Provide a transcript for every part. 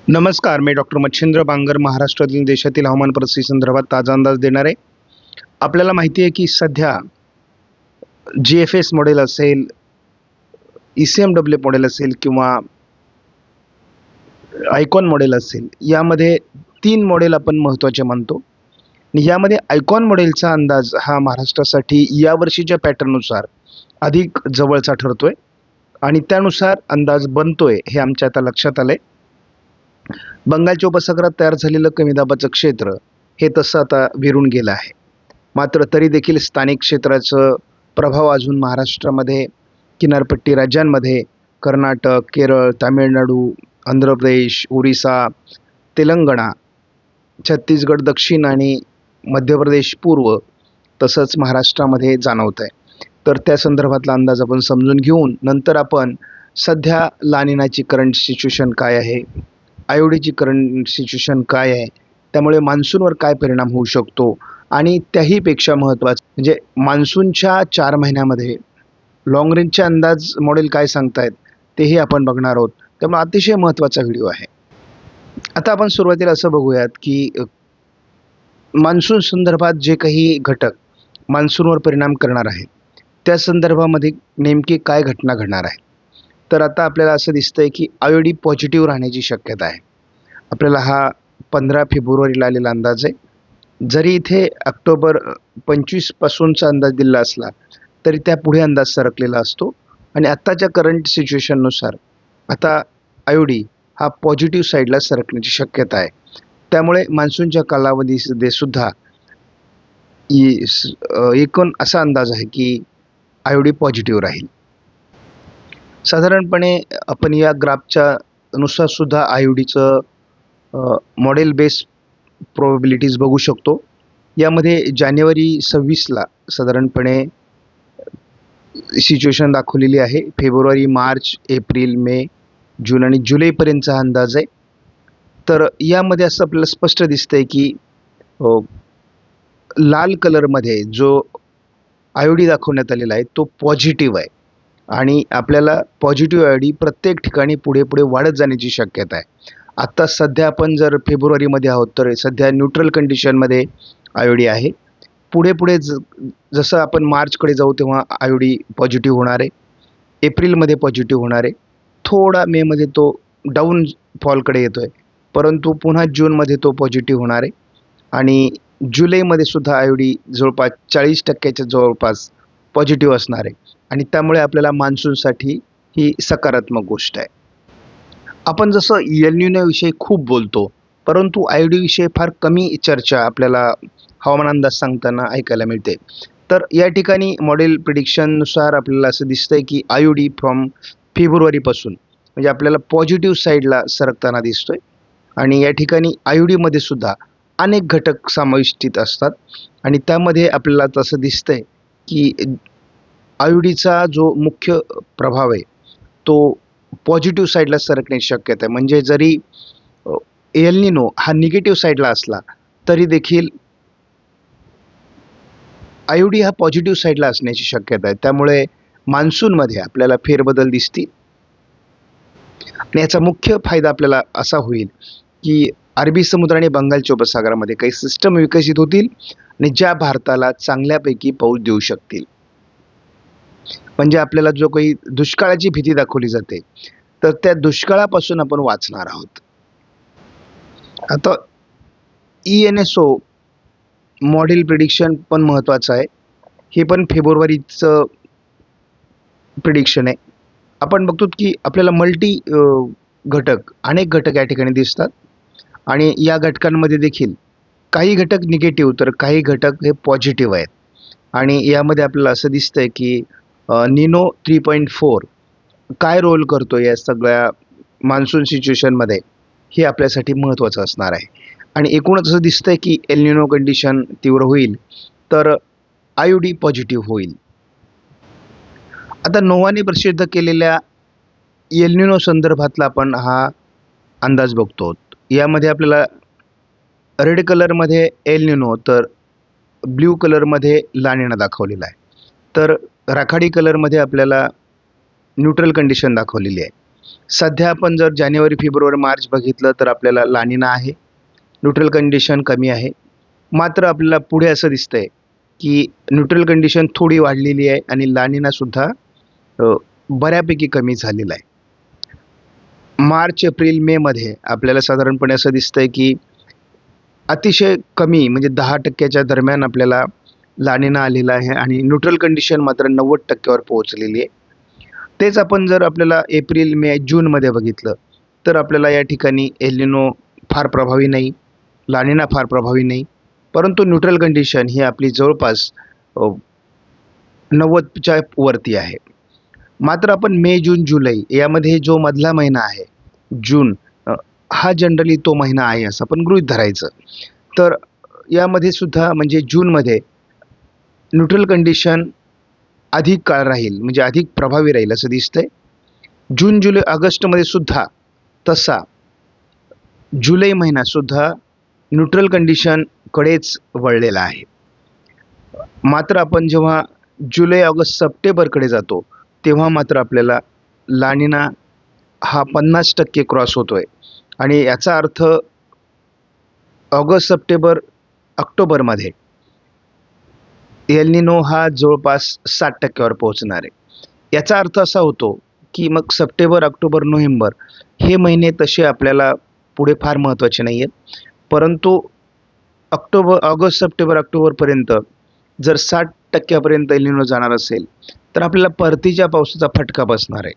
नमस्कार, मी डॉक्टर मच्छिंद्र बांगर महाराष्ट्रातील देशातील हवामान परिस्थिती संदर्भात ताजा अंदाज देणार आहे. आपल्याला माहिती आहे की सध्या GFS मॉडेल असेल, ECMW मॉडेल असेल किंवा आयकॉन मॉडेल असेल, यामध्ये 3 मॉडेल आपण महत्त्वाचे मानतो. आणि यामध्ये आयकॉन मॉडेलचा अंदाज हा महाराष्ट्रासाठी यावर्षीच्या पॅटर्ननुसार अधिक जवळचा ठरतोय आणि त्यानुसार अंदाज बनतोय हे आमच्या आता लक्षात आलंय. बंगालच्या उपसागरात तयार झालेलं कमी दाबाचं क्षेत्र हे तसं आता विरून गेलं आहे. मात्र तरी देखील स्थानिक क्षेत्राचं प्रभाव अजून महाराष्ट्रामध्ये, किनारपट्टी राज्यांमध्ये कर्नाटक, केरळ, तामिळनाडू, आंध्र प्रदेश, ओरिसा, तेलंगणा, छत्तीसगड दक्षिण आणि मध्य प्रदेश पूर्व तसंच महाराष्ट्रामध्ये जाणवत आहे. तर त्या संदर्भातला अंदाज आपण समजून घेऊन नंतर आपण सध्या ला निनाची करंट सिच्युएशन काय आहे, आयोडीची करंट सिच्युएशन काय आहे, त्यामुळे मान्सूनवर काय परिणाम होऊ शकतो आणि त्याहीपेक्षा महत्त्वाचं म्हणजे मान्सूनच्या 4 महिन्यामध्ये लाँग रेंजचे अंदाज मॉडेल काय सांगतायत तेही आपण बघणार आहोत. त्यामुळे अतिशय महत्त्वाचा व्हिडिओ आहे. आता आपण सुरुवातीला असं बघूयात की मान्सून संदर्भात जे काही घटक मान्सूनवर परिणाम करणार आहेत त्या संदर्भामध्ये नेमकी काय घटना घडणार आहे. तर आता आपल्याला असं दिसतंय की आयोडी पॉझिटिव्ह राहण्याची शक्यता आहे. आपल्याला हा 15 फेब्रुवारीला आलेला अंदाज आहे. जरी इथे ऑक्टोबर 25 पासूनचा अंदाज दिला असला तरी त्या पुढे अंदाज सरकलेला असतो आणि आत्ताच्या करंट सिच्युएशननुसार आता आयोडी हा पॉझिटिव्ह साईडला सरकण्याची शक्यता आहे. त्यामुळे मान्सूनच्या कालावधीमध्ये सुद्धा एकूण असा अंदाज आहे की आयोडी पॉझिटिव्ह राहील. साधारणपणे आपण या ग्राफच्या नुसार सुद्धा आयोडीचं मॉडेल बेस प्रोबॅबिलिटीज बघू शकतो. यामध्ये जानेवारी 26ला साधारणपणे सिच्युएशन दाखवलेली आहे. फेब्रुवारी, मार्च, एप्रिल, मे, जून आणि जुलैपर्यंतचा अंदाज आहे. तर यामध्ये असं आपल्याला स्पष्ट दिसतंय की लाल कलरमध्ये जो आयोडी दाखवण्यात आलेला आहे तो पॉझिटिव्ह आहे आणि आपल्याला पॉझिटिव्ह आयोडी प्रत्येक ठिकाणी पुढे पुढे वाढत जाण्याची शक्यता आहे. आत्ता सध्या आपण जर फेब्रुवारीमध्ये आहोत तर सध्या न्यूट्रल कंडिशनमध्ये आयोडी आहे. पुढे पुढे जसं आपण मार्चकडे जाऊ तेव्हा आयोडी पॉझिटिव्ह होणार आहे, एप्रिलमध्ये पॉझिटिव्ह होणार आहे, थोडा मेमध्ये तो डाऊन फॉलकडे येतो आहे, परंतु पुन्हा जूनमध्ये तो पॉझिटिव्ह होणार आहे आणि जुलैमध्ये सुद्धा आयोडी जवळपास 40% जवळपास पॉझिटिव्ह असणार आहे आणि त्यामुळे आपल्याला मान्सूनसाठी ही सकारात्मक गोष्ट आहे. आपण जसं एल निनोविषयी खूप बोलतो परंतु आयोडीविषयी फार कमी चर्चा आपल्याला हवामान अंदाज सांगताना ऐकायला मिळते. तर या ठिकाणी मॉडेल प्रिडिक्शननुसार आपल्याला असं दिसतंय की आयोडी फ्रॉम फेब्रुवारीपासून म्हणजे आपल्याला पॉझिटिव्ह साईडला सरकताना दिसतोय आणि या ठिकाणी आयोडीमध्ये सुद्धा अनेक घटक समाविष्टित असतात आणि त्यामध्ये आपल्याला तसं दिसतंय की आयोडीचा जो मुख्य प्रभाव आहे तो पॉझिटिव्ह साईडला सरकण्याची शक्यता आहे. म्हणजे जरी एल निनो हा निगेटिव्ह साईडला असला तरी देखील आयोडी हा पॉझिटिव्ह साईडला असण्याची शक्यता आहे. त्यामुळे मान्सूनमध्ये आपल्याला फेरबदल दिसतील आणि याचा मुख्य फायदा आपल्याला असा होईल की अरबी समुद्र आणि बंगालच्या उपसागरामध्ये काही सिस्टम विकसित होतील आणि ज्या भारताला चांगल्यापैकी पाऊस देऊ शकतील. म्हणजे आपल्याला जो काही दुष्काळाची भीती दाखवली जाते तर त्या दुष्काळापासून आपण वाचणार आहोत. आता ENSO मॉडेल प्रिडिक्शन पण महत्त्वाचं आहे. हे पण फेब्रुवारीचं प्रिडिक्शन आहे. आपण बघतो की आपल्याला अनेक घटक या ठिकाणी दिसतात आणि या घटकांमध्ये देखील काही घटक निगेटिव्ह तर काही घटक हे पॉझिटिव्ह आहेत आणि यामध्ये आपल्याला असं दिसतंय की निनो 3.4 काय रोल करतो या सगळ्या मान्सून सिच्युएशनमध्ये हे आपल्यासाठी महत्त्वाचं असणार आहे. आणि एकूणच असं दिसतंय की एल निनो कंडिशन तीव्र होईल तर आयोडी पॉझिटिव्ह होईल. आता नोवाने प्रसिद्ध केलेल्या एल निनो संदर्भातला आपण हा अंदाज बघतो. यामध्ये आपल्याला रेड कलरमध्ये एल निनो तर ब्ल्यू कलरमध्ये ला निना दाखवलेला आहे. तर राखाडी कलरमध्ये आपल्याला न्यूट्रल कंडिशन दाखवलेली आहे. सध्या आपण जर जानेवारी, फेब्रुवारी, मार्च बघितलं तर आपल्याला लानिना आहे. न्यूट्रल कंडिशन कमी आहे. मात्र आपल्याला पुढे असं दिसतंय, की न्यूट्रल कंडिशन थोडी वाढलेली आहे आणि लानिनासुद्धा बऱ्यापैकी कमी झालेला आहे. मार्च, एप्रिल, मेमध्ये आपल्याला साधारणपणे असं दिसतंय, की अतिशय कमी म्हणजे 10% दरम्यान आपल्याला लानिना आलेला आहे आणि न्यूट्रल कंडिशन मात्र 90% वर पोहोचलेली आहे. तेच आपण जर आपल्याला एप्रिल, मे, जूनमध्ये बघितलं तर आपल्याला या ठिकाणी एल निनो फार प्रभावी नाही, लानिना फार प्रभावी नाही, परंतु न्यूट्रल कंडिशन ही आपली जवळपास 90च्या वरती आहे. मात्र आपण मे, जून, जुलै यामध्ये जो मधला महिना आहे जून, हा जनरली तो महिना आहे असं आपण गृहीत धरायचं. तर यामध्ये सुद्धा म्हणजे जूनमध्ये न्यूट्रल कंडिशन अधिक काळ राहील म्हणजे अधिक प्रभावी राहील असं दिसतंय. जून, जुलै, ऑगस्टमध्ये सुद्धा तसा जुलै महिनासुद्धा न्यूट्रल कंडिशनकडेच वळलेला आहे. मात्र आपण जेव्हा जुलै, ऑगस्ट, सप्टेंबरकडे जातो तेव्हा मात्र आपल्याला लानिना हा 50% क्रॉस होतोय आणि याचा अर्थ ऑगस्ट, सप्टेंबर, ऑक्टोबरमध्ये एल निनो हा जवळपास 60% वर पोहोचणार आहे. याचा अर्थ असा होतो, की मग सप्टेंबर, ऑक्टोबर, नोव्हेंबर हे महिने तसे आपल्याला पुढे फार महत्त्वाचे नाही आहेत. परंतु ऑगस्ट, सप्टेंबर, ऑक्टोबरपर्यंत जर 60% पर्यंत एल निनो जाणार असेल, तर आपल्याला परतीच्या पावसाचा फटका बसणार आहे.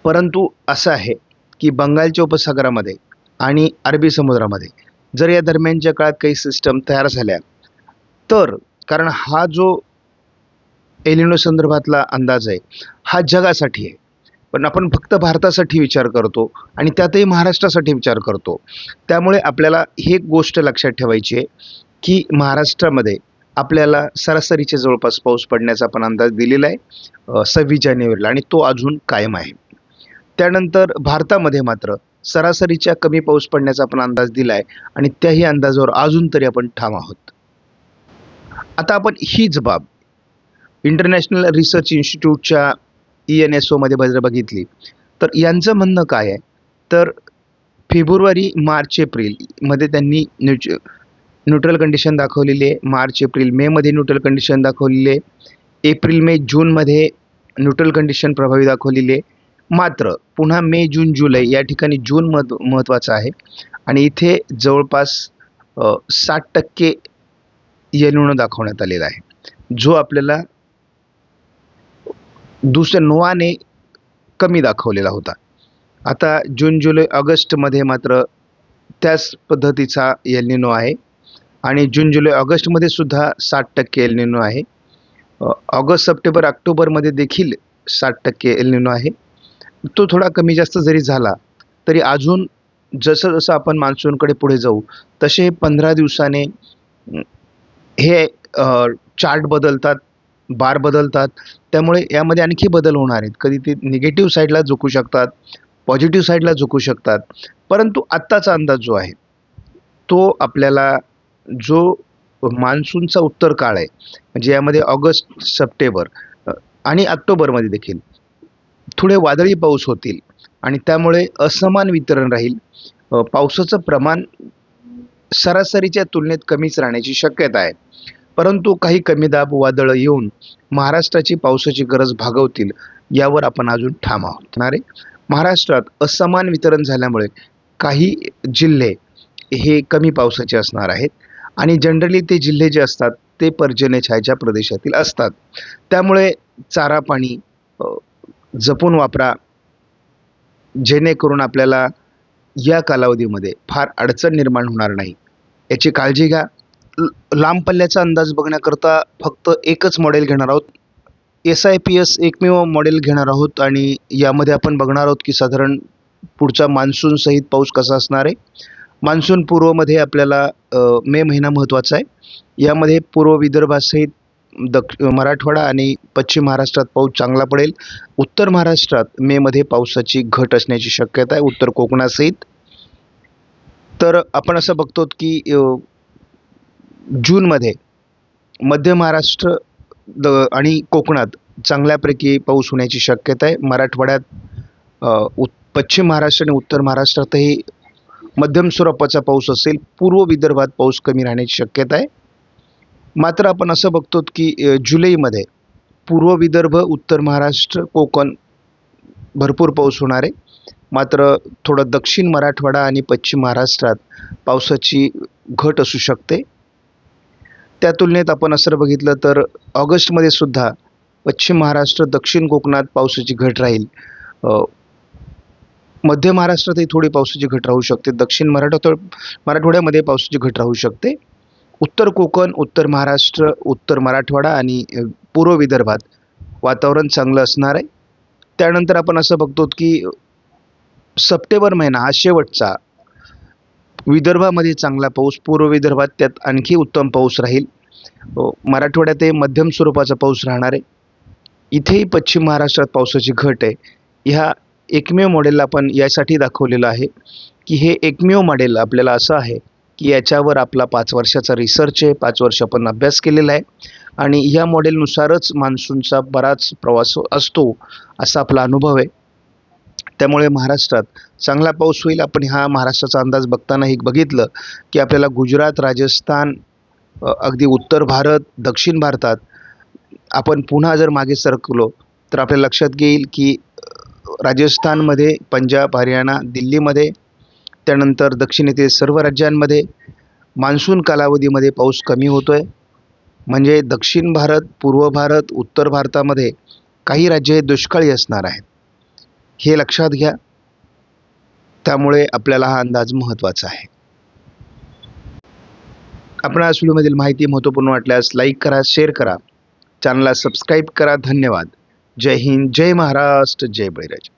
परंतु असं आहे, की बंगालच्या उपसागरामध्ये आणि अरबी समुद्रामध्ये जर या दरम्यानच्या काळात काही सिस्टम तयार झाल्या, तर कारण हा जो एल निनो संदर्भातला अंदाज आहे, हा जगासाठी आहे. पण आपण फक्त भारतासाठी विचार करतो आणि त्यातही महाराष्ट्रासाठी विचार करतो. त्यामुळे आपल्याला ही एक गोष्ट लक्षात ठेवायची आहे, की महाराष्ट्रामध्ये आपल्याला सरासरीच्या जवळपास पाऊस पडण्याचा आपण अंदाज दिलेला आहे 26 जानेवारीला आणि तो अजून कायम आहे. त्यानंतर भारतामध्ये मात्र सरासरीच्या कमी पाऊस पडण्याचा आपण अंदाज दिला आहे आणि त्याही अंदाजावर अजून तरी आपण ठाम आहोत. आता आपण हीच बाब इंटरनॅशनल रिसर्च इन्स्टिट्यूटच्या ENSOमध्ये जर बघितली तर यांचं म्हणणं काय आहे, तर फेब्रुवारी, मार्च, एप्रिलमध्ये त्यांनी न्यूट्रल कंडिशन दाखवलेली आहे. मार्च, एप्रिल, मेमध्ये न्यूट्रल कंडिशन दाखवलेली आहे. एप्रिल, मे, जूनमध्ये न्यूट्रल कंडिशन प्रभावी दाखवलेली आहे. मात्र पुन्हा मे, जून, जुलै या ठिकाणी जून महत्त्वाचं आहे आणि इथे जवळपास 60% एल निनो दाखवण्यात आलेला आहे, जो आपल्याला नोआने कमी दाखवलेला होता. आता जून, जुलै, ऑगस्टमध्ये मात्र त्याच पद्धतीचा एल निनो आहे आणि जून, जुलै, ऑगस्टमध्ये सुद्धा 60% एल निनो आहे. ऑगस्ट, सप्टेंबर, ऑक्टोबरमध्ये देखील 60% एल निनो आहे. तो थोडा कमी जास्त जरी झाला तरी अजून जसं जसं आपण मान्सूनकडे पुढे जाऊ तसे 15 दिवसाने हे चार्ट बदलतात, बार बदलतात. त्यामुळे यामध्ये आणखी बदल होणार आहेत. कधी ते निगेटिव्ह साईडला झुकू शकतात, पॉझिटिव्ह साईडला झुकू शकतात. परंतु आत्ताचा अंदाज जो आहे तो आपल्याला जो मान्सूनचा उत्तर काळ आहे म्हणजे यामध्ये ऑगस्ट, सप्टेंबर आणि ऑक्टोबरमध्ये देखील थोडे वादळी पाऊस होतील आणि त्यामुळे असमान वितरण राहील. पावसाचं प्रमाण सरासरीच्या तुलनेत कमीच राहण्याची शक्यता आहे. परंतु काही कमी दाब वादळं येऊन महाराष्ट्राची पावसाची गरज भागवतील यावर आपण अजून ठाम आहोत. महाराष्ट्रात असमान वितरण झाल्यामुळे काही जिल्हे हे कमी पावसाचे असणार आहेत आणि जनरली ते जिल्हे जे असतात ते पर्जन्यछायेच्या प्रदेशातील असतात. त्यामुळे चारा पाणी जपून वापरा, जेणेकरून आपल्याला या कालावधीमध्ये फार अडचण निर्माण होणार नाही याची काळजी घ्या. लांब पल्ल्याचा अंदाज बघण्याकरता फक्त एकच मॉडेल घेणार आहोत, SIPS एकमेव मॉडेल घेणार आहोत आणि यामध्ये आपण बघणार आहोत की साधारण पुढचा मान्सून सहित पाऊस कसा असणार आहे. मान्सून पूर्वमध्ये आपल्याला मे महिना महत्त्वाचा आहे. यामध्ये पूर्व विदर्भासहित मराठवाडा आणि पश्चिम महाराष्ट्रात पाऊस चांगला पडेल. उत्तर महाराष्ट्रात मेमध्ये पावसाची घट असण्याची शक्यता आहे, उत्तर कोकणासहित. तर आपण असं बघतो की जूनमध्ये मध्य महाराष्ट्र आणि कोकणात चांगल्यापैकी पाऊस होण्याची शक्यता आहे. मराठवाड्यात पश्चिम महाराष्ट्र आणि उत्तर महाराष्ट्रातही मध्यम स्वरूपाचा पाऊस असेल. पूर्व विदर्भात पाऊस कमी राहण्याची शक्यता आहे. मात्र आपण असं बघतो की जुलैमध्ये पूर्व विदर्भ, उत्तर महाराष्ट्र, कोकण भरपूर पाऊस होणार आहे. मात्र थोडं दक्षिण मराठवाडा आणि पश्चिम महाराष्ट्रात पावसाची घट असू शकते. त्या तुलनेत आपण असं बघितलं तर ऑगस्टमध्ये सुद्धा पश्चिम महाराष्ट्र, दक्षिण कोकणात पावसाची घट राहील. मध्य महाराष्ट्रातही थोडी पावसाची घट राहू शकते. दक्षिण मराठवाड्यामध्ये पावसाची घट राहू शकते. उत्तर कोकण, उत्तर महाराष्ट्र, उत्तर मराठवाडा आणि पूर्व विदर्भात वातावरण चांगलं असणार आहे. त्यानंतर आपण असं बघतो की सप्टेंबर महिना हा शेवटचा, विदर्भामध्ये चांगला पाऊस, पूर्व विदर्भात त्यात आणखी उत्तम पाऊस राहील. मराठवाड्यातही मध्यम स्वरूपाचा पाऊस राहणार आहे. इथेही पश्चिम महाराष्ट्रात पावसाची घट आहे. ह्या एकमेव मॉडेलला आपण यासाठी दाखवलेलं आहे की हे एकमेव मॉडेल आपल्याला असं आहे की याच्यावर आपला 5 वर्षाचा रिसर्च आहे. 5 वर्ष आपण अभ्यास केलेला आहे आणि या मॉडेलनुसारच मान्सूनचा बराच प्रवास असतो असा आपला अनुभव आहे. त्यामुळे महाराष्ट्रात चांगला पाऊस होईल. आपण हा महाराष्ट्राचा अंदाज बघतानाही बघितलं की आपल्याला गुजरात, राजस्थान, अगदी उत्तर भारत, दक्षिण भारतात आपण पुन्हा जर मागे सरकलो तर आपल्या लक्षात येईल की राजस्थानमध्ये, पंजाब, हरियाणा, दिल्लीमध्ये, त्यानंतर दक्षिणेतील सर्व राज्यांमध्ये मान्सून कालावधीमध्ये पाऊस कमी होतो आहे. म्हणजे दक्षिण भारत, पूर्व भारत, उत्तर भारतामध्ये काही राज्ये दुष्काळी असणार आहेत. हे लक्षात घ्या. त्यामुळे आपल्याला हा अंदाज महत्त्वाचा आहे. आपण आज व्हिडिओमधील माहिती महत्त्वपूर्ण वाटल्यास लाईक करा, शेअर करा, चॅनलला सबस्क्राईब करा. धन्यवाद. जय हिंद, जय महाराष्ट्र, जय बळीराजा.